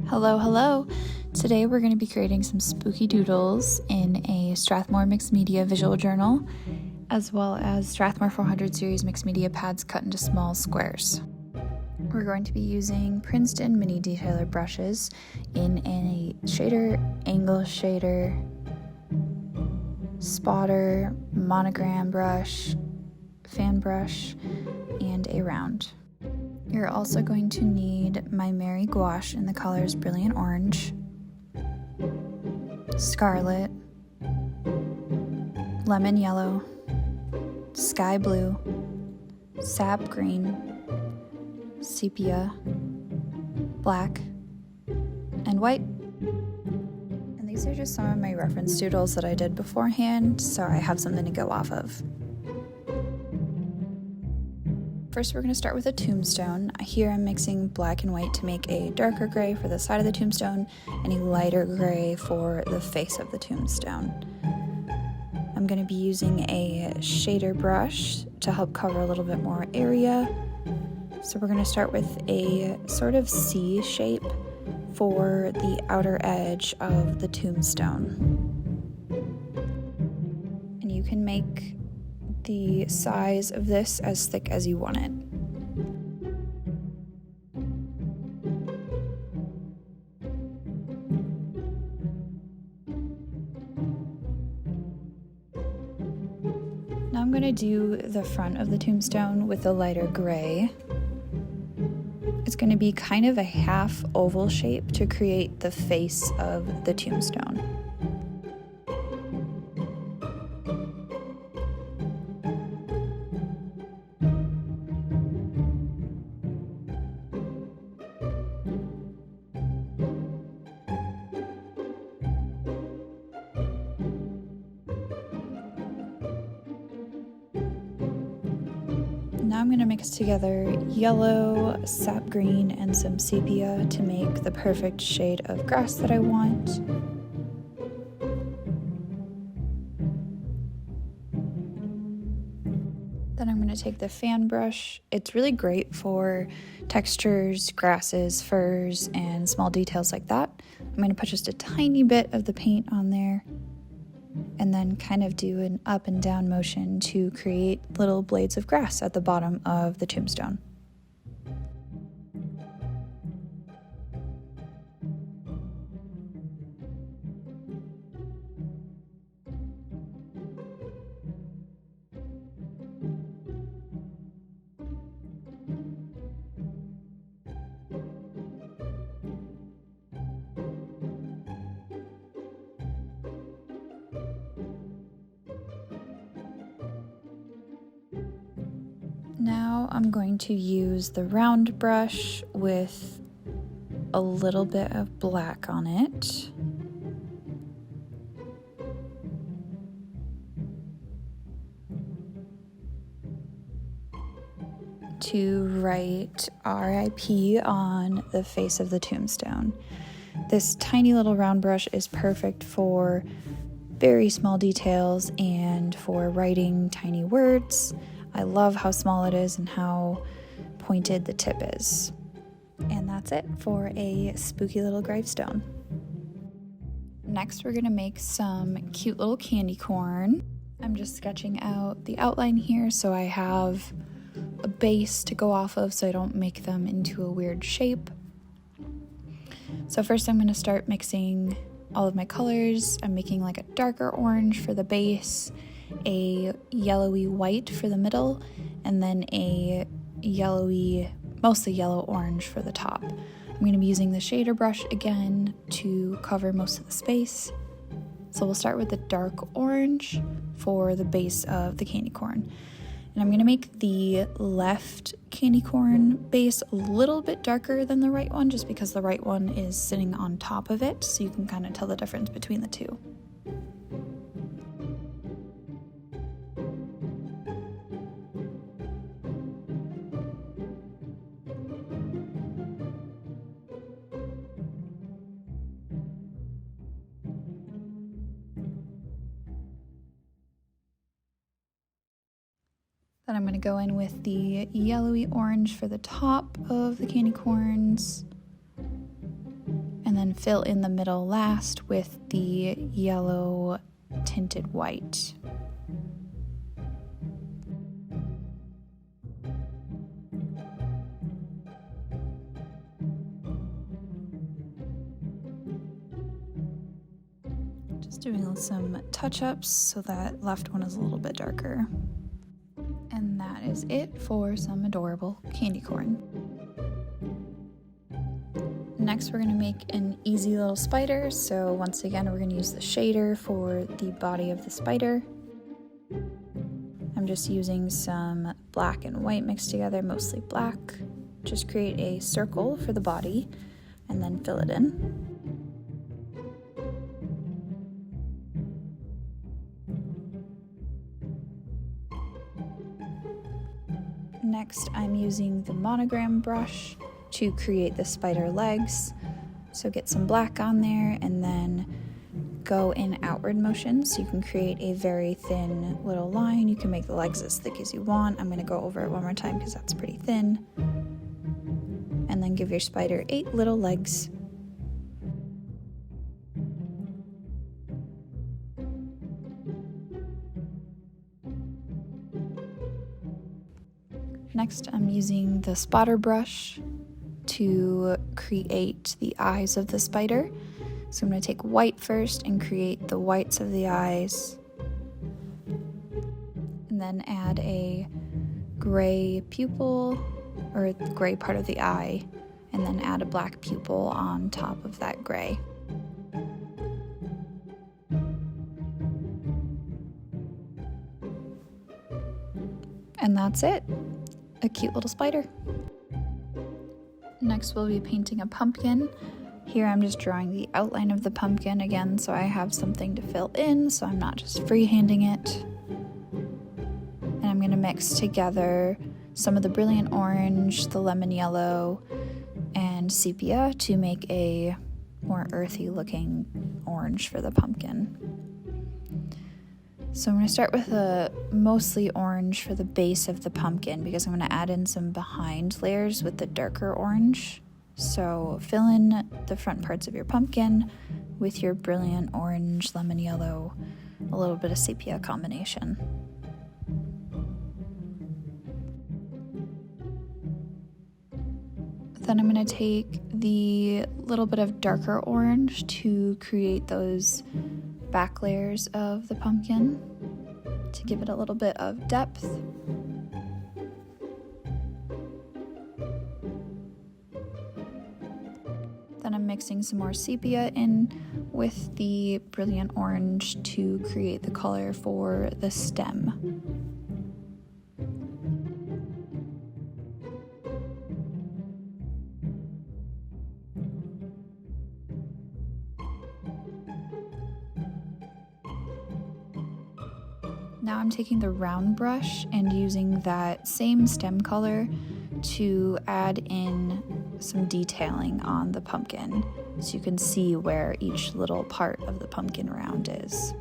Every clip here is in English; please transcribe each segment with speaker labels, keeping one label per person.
Speaker 1: Hello, hello! Today we're going to be creating some spooky doodles in a Strathmore Mixed Media visual journal, as well as Strathmore 400 series mixed media pads cut into small squares. We're going to be using Princeton Mini-Detailer brushes in a shader, angle shader, spotter, monogram brush, fan brush, and a round. You're also going to need Maimeri gouache in the colors Brilliant Orange, Scarlet, Lemon Yellow, Sky Blue, Sap Green, Sepia, Black, and White. And these are just some of my reference doodles that I did beforehand, so I have something to go off of. First, we're going to start with a tombstone. Here I'm mixing black and white to make a darker gray for the side of the tombstone and a lighter gray for the face of the tombstone. I'm going to be using a shader brush to help cover a little bit more area. So we're going to start with a sort of C shape for the outer edge of the tombstone. And you can make the size of this as thick as you want it. Now I'm going to do the front of the tombstone with a lighter gray. It's going to be kind of a half oval shape to create the face of the tombstone. Now I'm going to mix together yellow, sap green, and some sepia to make the perfect shade of grass that I want. Then I'm going to take the fan brush. It's really great for textures, grasses, furs, and small details like that. I'm going to put just a tiny bit of the paint on there and then kind of do an up and down motion to create little blades of grass at the bottom of the tombstone. Now I'm going to use the round brush with a little bit of black on it. To write RIP on the face of the tombstone. This tiny little round brush is perfect for very small details and for writing tiny words. I love how small it is and how pointed the tip is. And that's it for a spooky little gravestone. Next, we're gonna make some cute little candy corn. I'm just sketching out the outline here so I have a base to go off of so I don't make them into a weird shape. So first I'm gonna start mixing all of my colors. I'm making like a darker orange for the base, a yellowy white for the middle, and then a yellowy, mostly yellow orange for the top. I'm going to be using the shader brush again to cover most of the space. So we'll start with the dark orange for the base of the candy corn. And I'm going to make the left candy corn base a little bit darker than the right one, just because the right one is sitting on top of it, so you can kind of tell the difference between the two. Then I'm going to go in with the yellowy orange for the top of the candy corns fill in the middle last with the yellow tinted white. Just doing some touch-ups so that left one is a little bit darker. And that is it for some adorable candy corn. Next, we're going to make an easy little spider. So once again, we're going to use the shader for the body of the spider. I'm just using some black and white mixed together, mostly black. Just create a circle for the body and then fill it in. Next, I'm using the Monogram brush to create the spider legs. So get some black on there and then go in outward motion so you can create a very thin little line. You can make the legs as thick as you want. I'm going to go over it one more time because that's pretty thin. And then give your spider 8 little legs. Next, I'm using the spotter brush to create the eyes of the spider. So I'm going to take white first and create the whites of the eyes. And then add a gray pupil, or the gray part of the eye, and then add a black pupil on top of that gray. And that's it. A cute little spider. Next we'll be painting a pumpkin. Here I'm just drawing the outline of the pumpkin again so I have something to fill in so I'm not just freehanding it. And I'm going to mix together some of the brilliant orange, the lemon yellow, and sepia to make a more earthy looking orange for the pumpkin. So I'm going to start with a mostly orange for the base of the pumpkin because I'm going to add in some behind layers with the darker orange. So fill in the front parts of your pumpkin with your brilliant orange, lemon yellow, a little bit of sepia combination. Then I'm going to take the little bit of darker orange to create those back layers of the pumpkin to give it a little bit of depth. Then I'm mixing some more sepia in with the brilliant orange to create the color for the stem. Now I'm taking the round brush and using that same stem color to add in some detailing on the pumpkin so you can see where each little part of the pumpkin round is.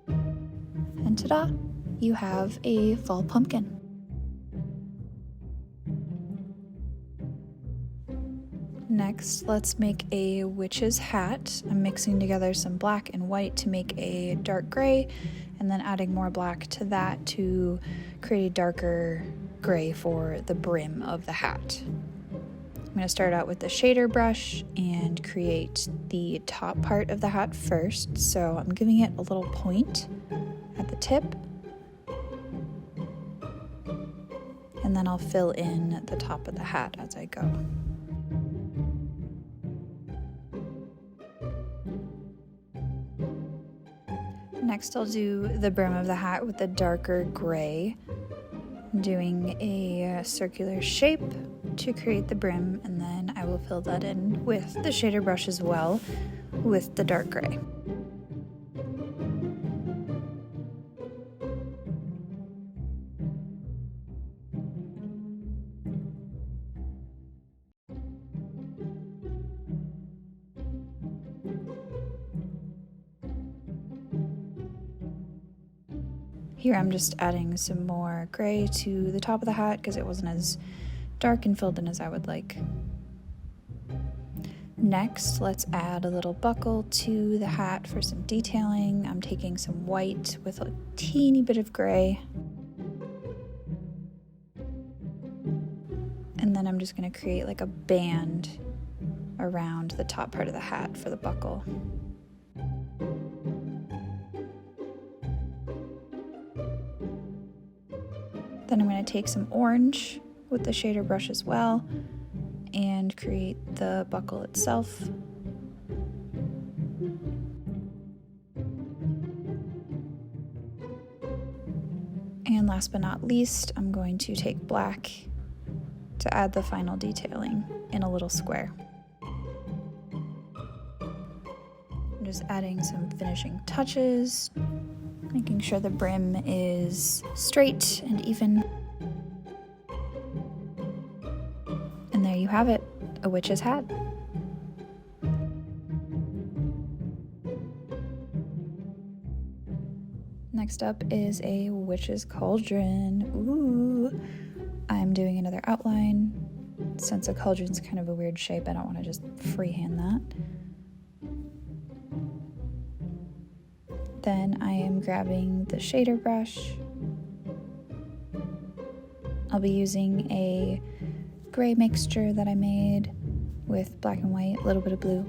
Speaker 1: And ta-da! You have a fall pumpkin. Next, let's make a witch's hat. I'm mixing together some black and white to make a dark gray, and then adding more black to that to create a darker gray for the brim of the hat. I'm going to start out with the shader brush and create the top part of the hat first. So I'm giving it a little point at the tip, and then I'll fill in the top of the hat as I go. Next, I'll do the brim of the hat with the darker gray, doing a circular shape to create the brim, and then I will fill that in with the shader brush as well with the dark gray. Here I'm just adding some more gray to the top of the hat because it wasn't as dark and filled in as I would like. Next, let's add a little buckle to the hat for some detailing. I'm taking some white with a teeny bit of gray. And then I'm just going to create like a band around the top part of the hat for the buckle. Then I'm going to take some orange with the shader brush as well and create the buckle itself. And last but not least, I'm going to take black to add the final detailing in a little square. I'm just adding some finishing touches, making sure the brim is straight and even. And there you have it, a witch's hat. Next up is a witch's cauldron. Ooh, I'm doing another outline. Since a cauldron's kind of a weird shape, I don't want to just freehand that. Then I am grabbing the shader brush. I'll be using a gray mixture that I made with black and white, a little bit of blue.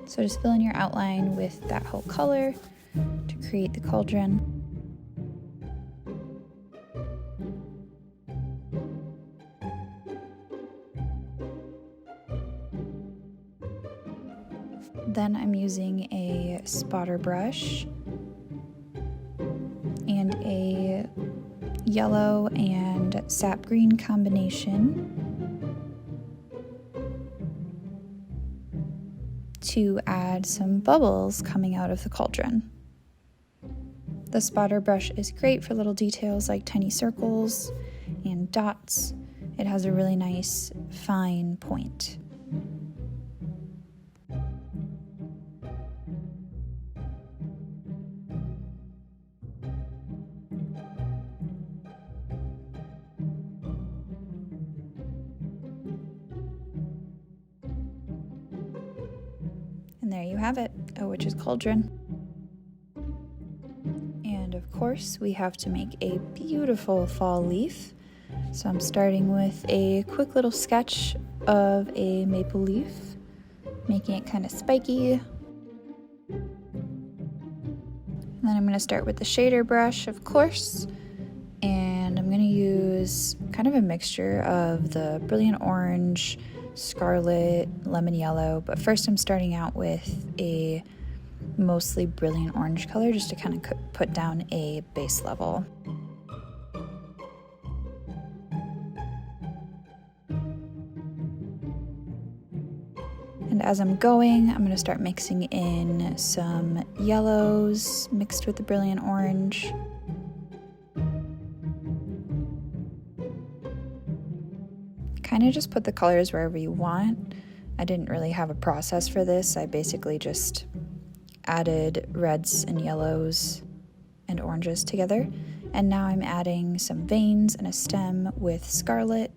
Speaker 1: So just fill in your outline with that whole color to create the cauldron. Then I'm using a spotter brush and a yellow and sap green combination to add some bubbles coming out of the cauldron. The spotter brush is great for little details like tiny circles and dots. It has a really nice fine point. And there you have it, a witch's cauldron. And of course, we have to make a beautiful fall leaf. So I'm starting with a quick little sketch of a maple leaf, making it kind of spiky. And then I'm going to start with the shader brush, of course. And I'm going to use kind of a mixture of the brilliant orange, scarlet, lemon yellow, but first I'm starting out with a mostly brilliant orange color just to kind of put down a base level. And as I'm going, I'm going to start mixing in some yellows mixed with the brilliant orange. Kind of just put the colors wherever you want. I didn't really have a process for this. I basically just added reds and yellows and oranges together. And now I'm adding some veins and a stem with scarlet.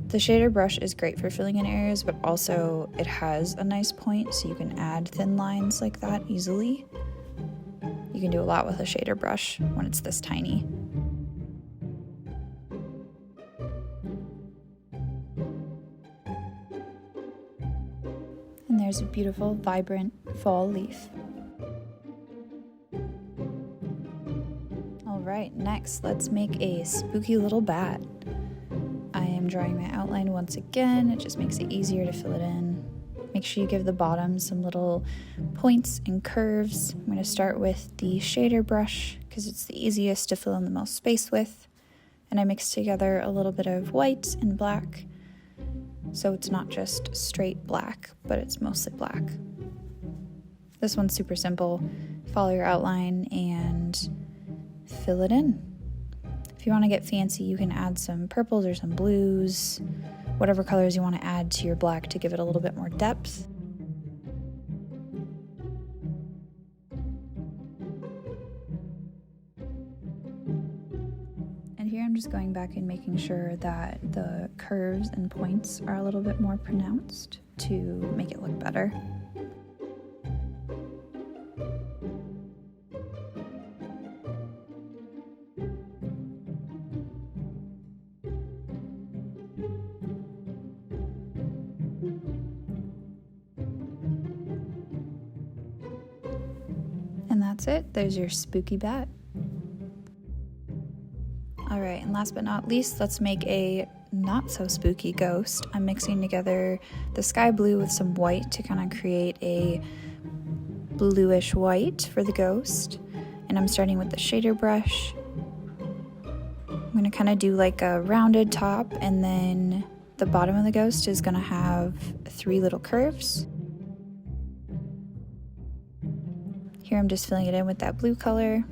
Speaker 1: The shader brush is great for filling in areas, but also it has a nice point, so you can add thin lines like that easily. You can do a lot with a shader brush when it's this tiny. And there's a beautiful, vibrant fall leaf. All right, next, let's make a spooky little bat. I am drawing my outline once again. It just makes it easier to fill it in. Make sure you give the bottom some little points and curves. I'm going to start with the shader brush because it's the easiest to fill in the most space with. And I mix together a little bit of white and black, so it's not just straight black, but it's mostly black. This one's super simple. Follow your outline and fill it in. If you want to get fancy, you can add some purples or some blues, whatever colors you want to add to your black to give it a little bit more depth. here I'm just going back and making sure that the curves and points are a little bit more pronounced to make it look better. And that's it, there's your spooky bat. Alright, and last but not least, let's make a not so spooky ghost. I'm mixing together the sky blue with some white to kind of create a bluish white for the ghost. And I'm starting with the shader brush. I'm going to kind of do like a rounded top, and then the bottom of the ghost is going to have 3 little curves. Here I'm just filling it in with that blue color.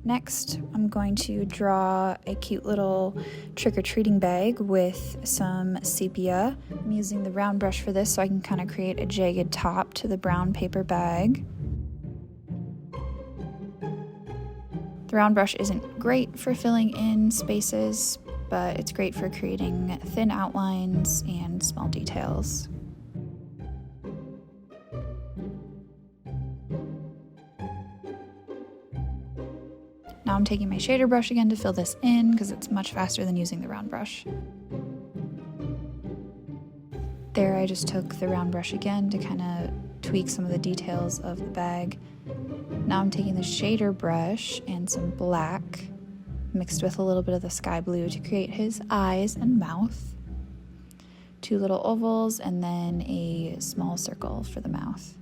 Speaker 1: Next, I'm going to draw a cute little trick-or-treating bag with some sepia. I'm using the round brush for this so I can kind of create a jagged top to the brown paper bag. The round brush isn't great for filling in spaces, but it's great for creating thin outlines and small details. Now I'm taking my shader brush again to fill this in because it's much faster than using the round brush. There I just took the round brush again to kind of tweak some of the details of the bag. Now I'm taking the shader brush and some black mixed with a little bit of the sky blue to create his eyes and mouth. 2 little ovals and then a small circle for the mouth.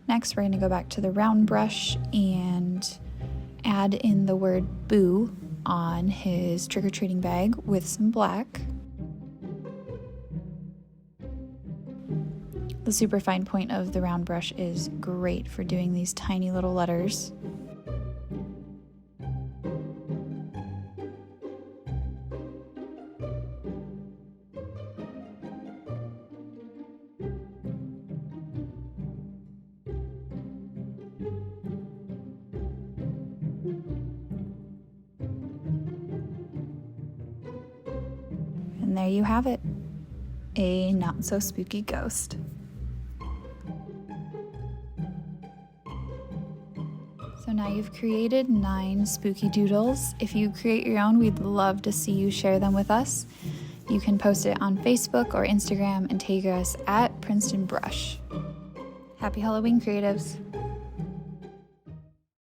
Speaker 1: Next, we're going to go back to the round brush and add in the word boo on his trick-or-treating bag with some black. The super fine point of the round brush is great for doing these tiny little letters. And there you have it, a not so spooky ghost. So now you've created 9 spooky doodles. If you create your own, we'd love to see you share them with us. You can post it on Facebook or Instagram and tag us at Princeton Brush. Happy Halloween, creatives!